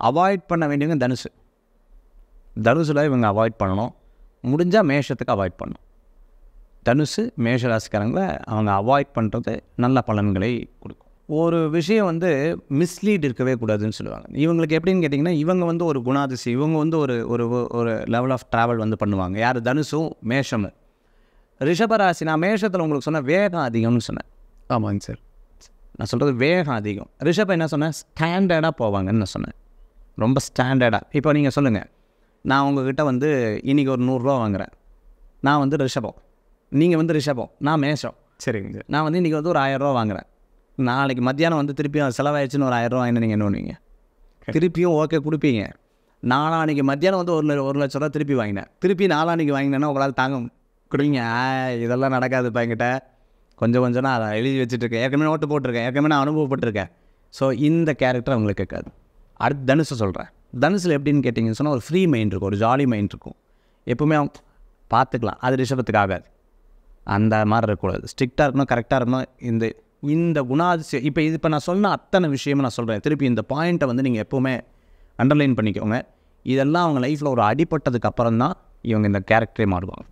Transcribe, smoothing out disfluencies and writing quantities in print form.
Avoid பண்ண வேண்டியவங்க தனுசு. தனுசில் இவங்க அவாய்ட் பண்ணணும். முடிஞ்சால் மேஷத்துக்கு அவாய்ட் பண்ணணும். தனுசு மேஷ ராசிக்காரங்களை அவங்க அவாய்ட் பண்ணுறது நல்ல பலன்களை கொடுக்கும். ஒரு விஷயம் வந்து மிஸ்லீட் இருக்கவே கூடாதுன்னு சொல்லுவாங்க. இவங்களுக்கு எப்படின்னு கேட்டிங்கன்னா, இவங்க வந்து ஒரு குணாதிசி, இவங்க வந்து ஒரு ஒரு ஒரு லெவல் ஆஃப் ட்ராவல் வந்து பண்ணுவாங்க. யார்? தனுசும் மேஷமும். ரிஷபராசி, நான் மேஷத்தில் உங்களுக்கு சொன்ன வேகம் அதிகம்னு சொன்னேன். ஆமாங்க சார். நான் சொல்கிறது வேகம் அதிகம். ரிஷபம் என்ன சொன்னேன்? ஸ்டாண்டர்டாக போவாங்கன்னு நான் சொன்னேன். ரொம்ப ஸ்டாண்டர்டாக. இப்போ நீங்கள் சொல்லுங்கள், நான் உங்ககிட்ட வந்து இன்றைக்கி ஒரு 100 ரூபா வாங்குகிறேன். நான் வந்து ரிஷபம், நீங்கள் வந்து ரிஷபம், நான் மேஷம். சரிங்க சார். நான் வந்து இன்றைக்கி வந்து ஒரு 1000 ரூபா வாங்குகிறேன். நாளைக்கு மத்தியானம் வந்து திருப்பியும் செலவாயிடுச்சுன்னு ஒரு 1000 ரூபா வாங்கினா நீங்கள் என்ன பண்ணுவீங்க? திருப்பியும் ஓகே கொடுப்பீங்க. நாளான்னைக்கு மத்தியானம் வந்து 1 லட்ச ரூபா திருப்பி வாங்கினேன். திருப்பி நாளான்னைக்கு வாங்கினேன்னா உங்களால் தாங்க கொடுங்க. இதெல்லாம் நடக்காதுப்பா என்கிட்ட. கொஞ்சம் கொஞ்சம் நான் அதை எழுதி வச்சுட்ருக்கேன். ஏற்கனவே நோட்டு போட்டிருக்கேன். ஏற்கனவே நான் அனுபவப்பட்டிருக்கேன். ஸோ இந்த கேரக்டர் அவங்களுக்கு கேட்காது. அடுத்து தனுசு சொல்கிறேன். தனுசில் எப்படின்னு கேட்டிங்கன்னு சொன்னால் ஒரு ஃப்ரீ மைண்ட் இருக்கும், ஒரு ஜாலி மைண்ட் இருக்கும். எப்போவுமே அவங்க பார்த்துக்கலாம். அது ரிஷபத்துக்கு ஆகாது. அந்த மாதிரி இருக்கக்கூடாது. ஸ்ட்ரிக்டாக இருக்கணும், கரெக்டாக இருக்கணும். இந்த குணாதிசயம் இப்போ நான் சொன்ன அத்தனை விஷயமும் நான் சொல்கிறேன். திருப்பி இந்த பாயிண்ட்டை வந்து நீங்கள் எப்போவுமே அண்டர்லைன் பண்ணிக்கோங்க. இதெல்லாம் அவங்க லைஃப்பில் ஒரு அடிப்பட்டதுக்கு அப்புறம் தான் இவங்க இந்த கேரக்டரே மாறுவாங்க.